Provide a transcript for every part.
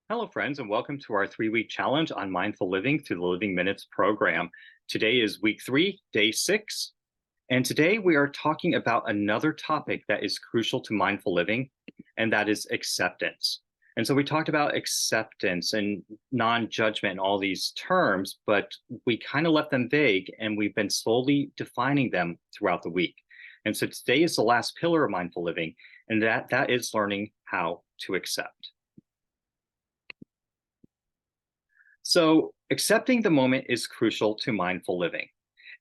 Hello, friends, and welcome to our 3 week challenge on mindful living through the Living Minutes program. Today is week 3, day 6. And today we are talking about another topic that is crucial to mindful living, and that is acceptance. And so we talked about acceptance and non judgment and all these terms, but we kind of left them vague and we've been slowly defining them throughout the week. And so today is the last pillar of mindful living, and that is learning how to accept. So, accepting the moment is crucial to mindful living.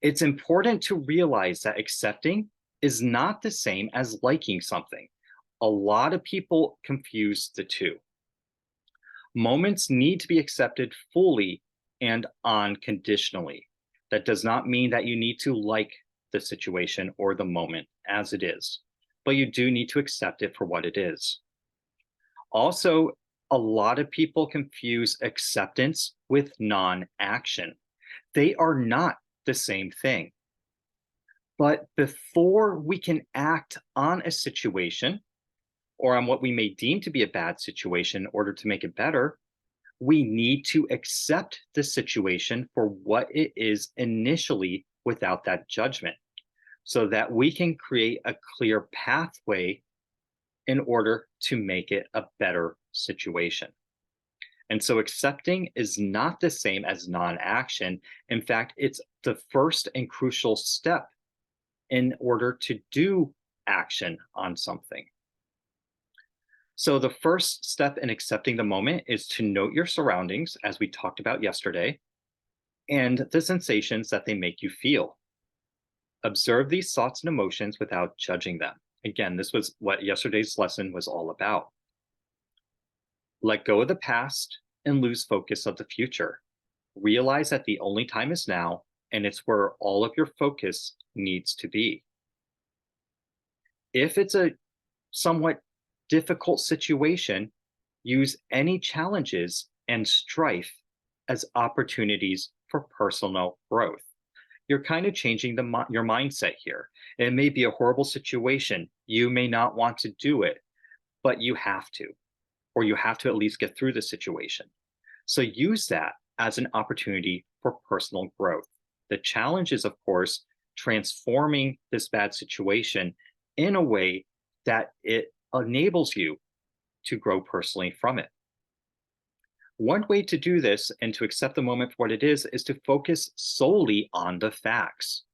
It's important to realize that accepting is not the same as liking something. A lot of people confuse the two. Moments need to be accepted fully and unconditionally. That does not mean that you need to like the situation or the moment as it is, but you do need to accept it for what it is. Also, a lot of people confuse acceptance with non action. They are not the same thing. But before we can act on a situation or on what we may deem to be a bad situation in order to make it better, we need to accept the situation for what it is initially without that judgment so that we can create a clear pathway in order to make it a better situation. And so accepting is not the same as non action. In fact, it's the first and crucial step in order to do action on something. So, the first step in accepting the moment is to note your surroundings, as we talked about yesterday, and the sensations that they make you feel. Observe these thoughts and emotions without judging them. Again, this was what yesterday's lesson was all about. Let go of the past and lose focus of the future. Realize that the only time is now, and it's where all of your focus needs to be. If it's a somewhat difficult situation, use any challenges and strife as opportunities for personal growth. You're kind of changing your mindset here. It may be a horrible situation. You may not want to do it, but you have to, or you have to at least get through the situation. So use that as an opportunity for personal growth. The challenge is, of course, transforming this bad situation in a way that it enables you to grow personally from it. One way to do this and to accept the moment for what it is to focus solely on the facts.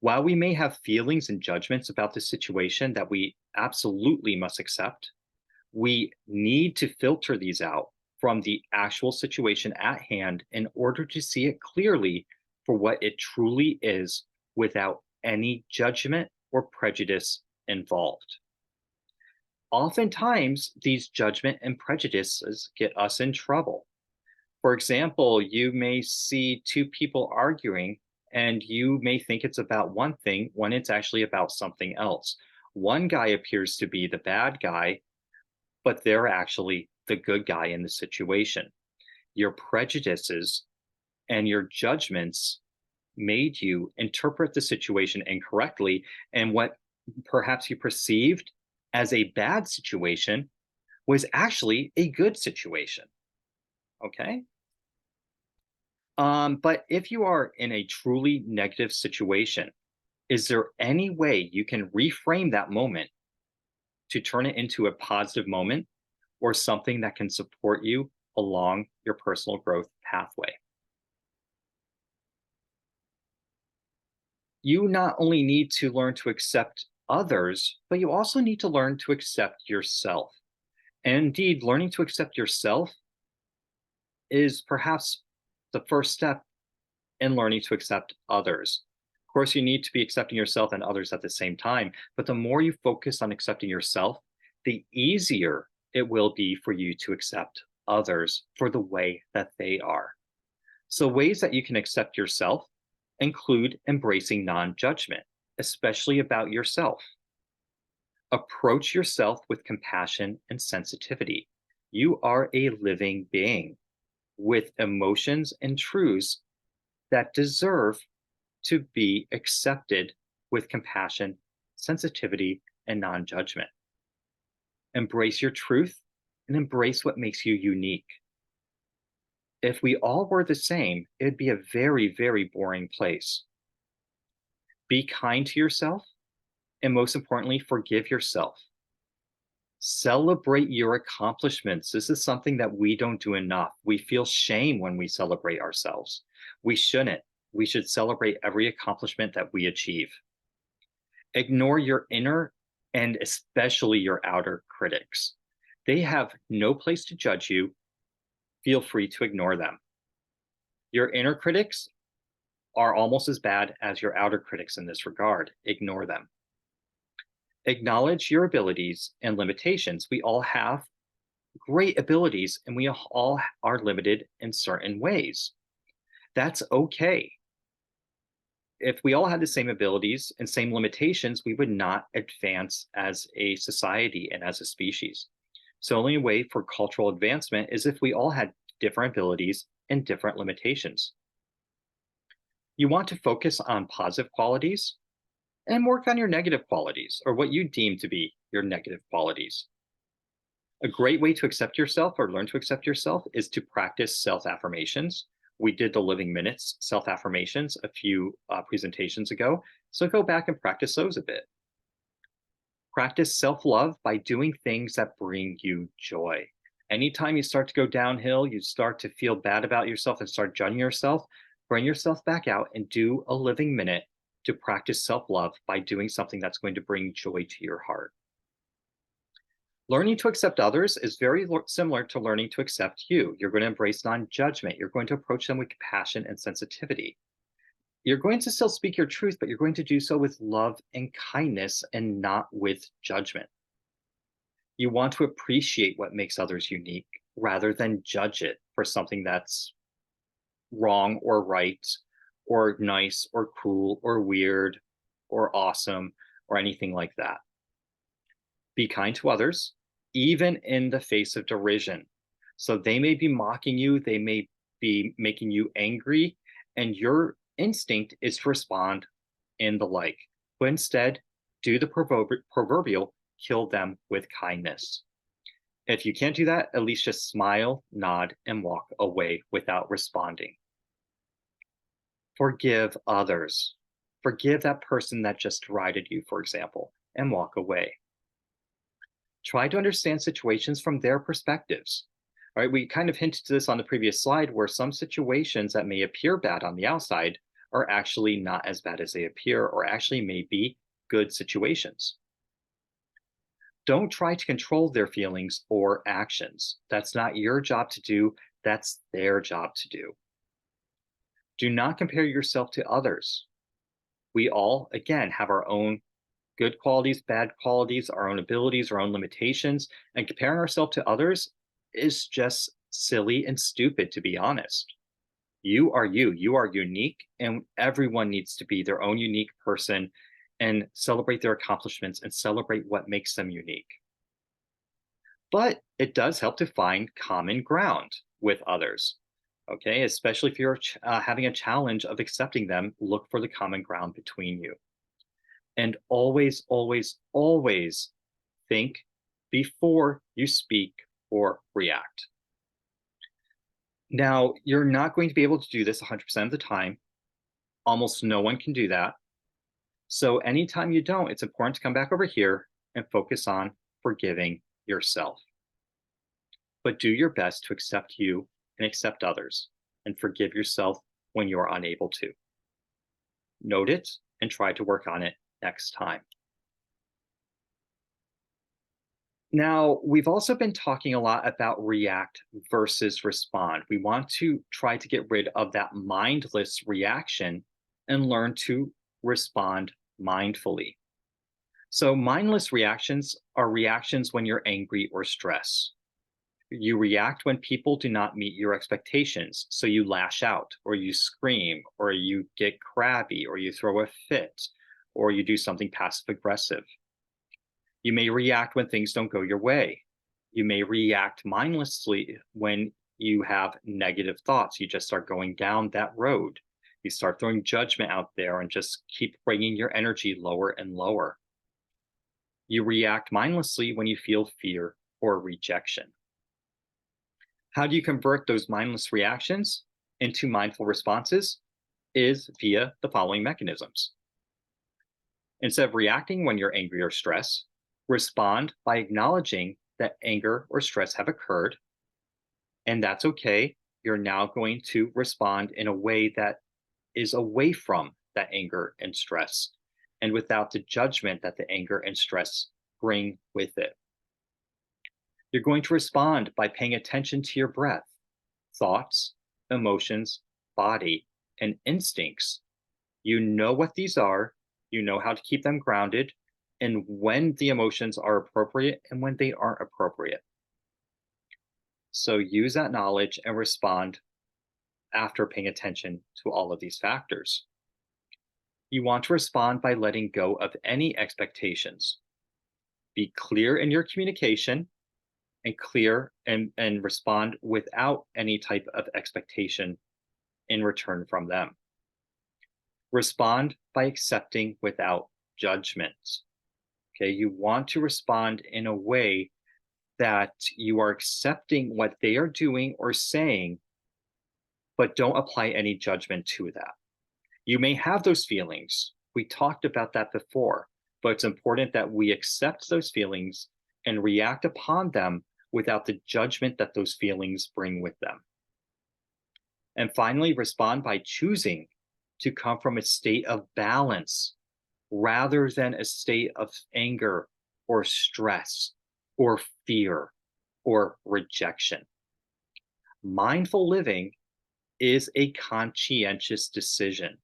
While we may have feelings and judgments about the situation that we absolutely must accept, we need to filter these out from the actual situation at hand in order to see it clearly for what it truly is without any judgment or prejudice involved. Oftentimes, these judgment and prejudices get us in trouble. For example, you may see two people arguing and you may think it's about one thing when it's actually about something else. One guy appears to be the bad guy, but they're actually the good guy in the situation. Your prejudices and your judgments made you interpret the situation incorrectly, and what perhaps you perceived as a bad situation was actually a good situation. Okay. But if you are in a truly negative situation, is there any way you can reframe that moment to turn it into a positive moment or something that can support you along your personal growth pathway? You not only need to learn to accept others, but you also need to learn to accept yourself. And indeed, learning to accept yourself is perhaps the first step in learning to accept others. Of course, you need to be accepting yourself and others at the same time, but the more you focus on accepting yourself, the easier it will be for you to accept others for the way that they are. So, ways that you can accept yourself include embracing non judgment, especially about yourself. Approach yourself with compassion and sensitivity. You are a living being with emotions and truths that deserve to be accepted with compassion, sensitivity, and non judgment. Embrace your truth and embrace what makes you unique. If we all were the same, it'd be a very, very boring place. Be kind to yourself, and most importantly, forgive yourself. Celebrate your accomplishments. This is something that we don't do enough. We feel shame when we celebrate ourselves. We shouldn't. We should celebrate every accomplishment that we achieve. Ignore your inner and especially your outer critics. They have no place to judge you. Feel free to ignore them. Your inner critics are almost as bad as your outer critics in this regard. Ignore them. Acknowledge your abilities and limitations. We all have great abilities and we all are limited in certain ways. That's okay. If we all had the same abilities and same limitations, we would not advance as a society and as a species. So, the only way for cultural advancement is if we all had different abilities and different limitations. You want to focus on positive qualities and work on your negative qualities or what you deem to be your negative qualities. A great way to accept yourself or learn to accept yourself is to practice self affirmations. We did the Living Minutes self affirmations a few presentations ago. So go back and practice those a bit. Practice self love by doing things that bring you joy. Anytime you start to go downhill, you start to feel bad about yourself and start judging yourself, bring yourself back out and do a living minute to practice self love by doing something that's going to bring joy to your heart. Learning to accept others is very similar to learning to accept you. You're going to embrace non judgment. You're going to approach them with compassion and sensitivity. You're going to still speak your truth, but you're going to do so with love and kindness and not with judgment. You want to appreciate what makes others unique rather than judge it for something that's wrong or right or nice or cool or weird or awesome or anything like that. Be kind to others, even in the face of derision. So they may be mocking you, they may be making you angry, and your instinct is to respond in the like. But instead, do the proverbial kill them with kindness. If you can't do that, at least just smile, nod, and walk away without responding. Forgive others. Forgive that person that just derided you, for example, and walk away. Try to understand situations from their perspectives. All right, we kind of hinted to this on the previous slide where some situations that may appear bad on the outside are actually not as bad as they appear, or actually may be good situations. Don't try to control their feelings or actions. That's not your job to do, that's their job to do. Do not compare yourself to others. We all, again, have our own good qualities, bad qualities, our own abilities, our own limitations, and comparing ourselves to others is just silly and stupid, to be honest. You are unique, and everyone needs to be their own unique person and celebrate their accomplishments and celebrate what makes them unique. But it does help to find common ground with others. Okay, especially if you're having a challenge of accepting them, look for the common ground between you. And always, always, always think before you speak or react. Now, you're not going to be able to do this 100% of the time. Almost no one can do that. So anytime you don't, it's important to come back over here and focus on forgiving yourself. But do your best to accept you and accept others and forgive yourself when you are unable to. Note it and try to work on it next time. Now, we've also been talking a lot about react versus respond. We want to try to get rid of that mindless reaction and learn to respond mindfully. So, mindless reactions are reactions when you're angry or stressed. You react when people do not meet your expectations. So, you lash out, or you scream, or you get crabby, or you throw a fit, or you do something passive aggressive. You may react when things don't go your way. You may react mindlessly when you have negative thoughts. You just start going down that road. You start throwing judgment out there and just keep bringing your energy lower and lower. You react mindlessly when you feel fear or rejection. How do you convert those mindless reactions into mindful responses? Is via the following mechanisms. Instead of reacting when you're angry or stressed, respond by acknowledging that anger or stress have occurred, and that's okay. You're now going to respond in a way that is away from that anger and stress and without the judgment that the anger and stress bring with it. You're going to respond by paying attention to your breath, thoughts, emotions, body, and instincts. You know what these are, you know how to keep them grounded, and when the emotions are appropriate and when they aren't appropriate. So use that knowledge and respond after paying attention to all of these factors. You want to respond by letting go of any expectations. Be clear in your communication and and respond without any type of expectation in return from them. Respond by accepting without judgment. Okay, you want to respond in a way that you are accepting what they are doing or saying, but don't apply any judgment to that. You may have those feelings. We talked about that before, but it's important that we accept those feelings and react upon them without the judgment that those feelings bring with them. And finally, respond by choosing to come from a state of balance rather than a state of anger or stress or fear or rejection. Mindful living is a conscientious decision.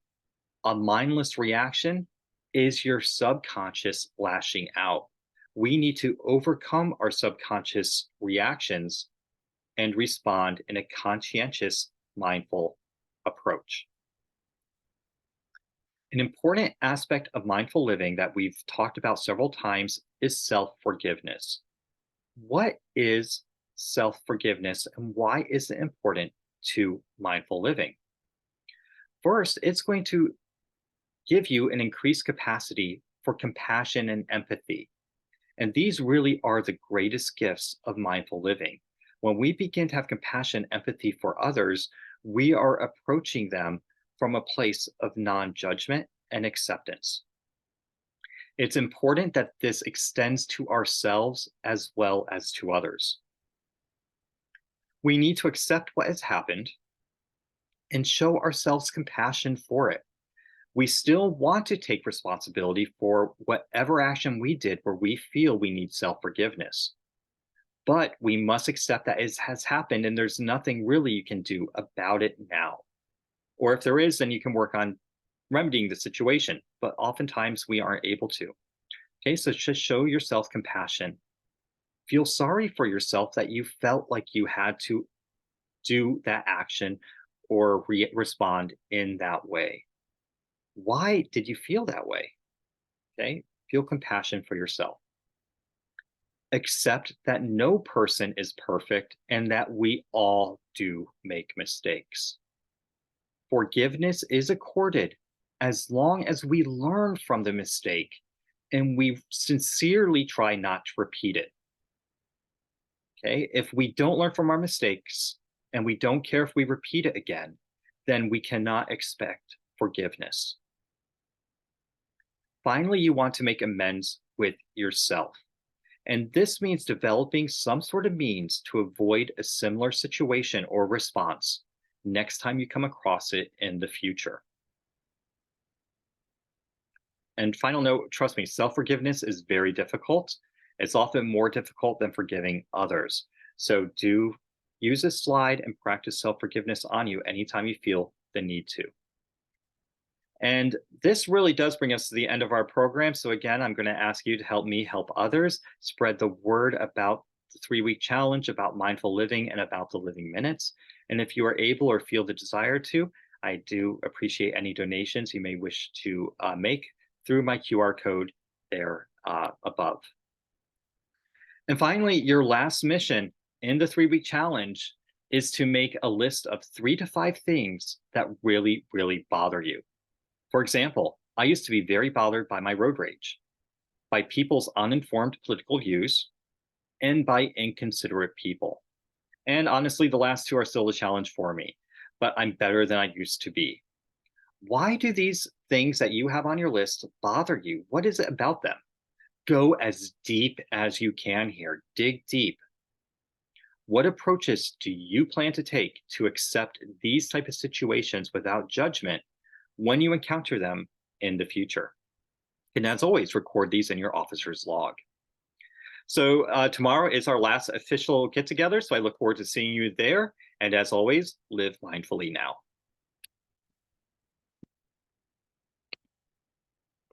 A mindless reaction is your subconscious lashing out. We need to overcome our subconscious reactions and respond in a conscientious, mindful approach. An important aspect of mindful living that we've talked about several times is self forgiveness. What is self forgiveness and why is it important to mindful living? First, it's going to give you an increased capacity for compassion and empathy. And these really are the greatest gifts of mindful living. When we begin to have compassion, empathy for others, we are approaching them from a place of non judgment and acceptance. It's important that this extends to ourselves as well as to others. We need to accept what has happened and show ourselves compassion for it. We still want to take responsibility for whatever action we did where we feel we need self forgiveness. But we must accept that it has happened and there's nothing really you can do about it now. Or if there is, then you can work on remedying the situation. But oftentimes we aren't able to. Okay, so just show yourself compassion. Feel sorry for yourself that you felt like you had to do that action or respond in that way. Why did you feel that way? Okay, feel compassion for yourself. Accept that no person is perfect and that we all do make mistakes. Forgiveness is accorded as long as we learn from the mistake and we sincerely try not to repeat it. Okay, if we don't learn from our mistakes and we don't care if we repeat it again, then we cannot expect forgiveness. Finally, you want to make amends with yourself. And this means developing some sort of means to avoid a similar situation or response next time you come across it in the future. And final note, trust me, self forgiveness is very difficult. It's often more difficult than forgiving others. So do use this slide and practice self forgiveness on you anytime you feel the need to. And this really does bring us to the end of our program. So, again, I'm going to ask you to help me help others spread the word about the 3 week challenge, about mindful living, and about the living minutes. And if you are able or feel the desire to, I do appreciate any donations you may wish to make through my QR code there above. And finally, your last mission in the 3 week challenge is to make a list of 3 to 5 things that really, really bother you. For example, I used to be very bothered by my road rage, by people's uninformed political views, and by inconsiderate people. And honestly, the last two are still a challenge for me, but I'm better than I used to be. Why do these things that you have on your list bother you? What is it about them? Go as deep as you can here. Dig deep. What approaches do you plan to take to accept these type of situations without judgment when you encounter them in the future? And as always, record these in your officer's log. So tomorrow is our last official get together. So I look forward to seeing you there. And as always, live mindfully now.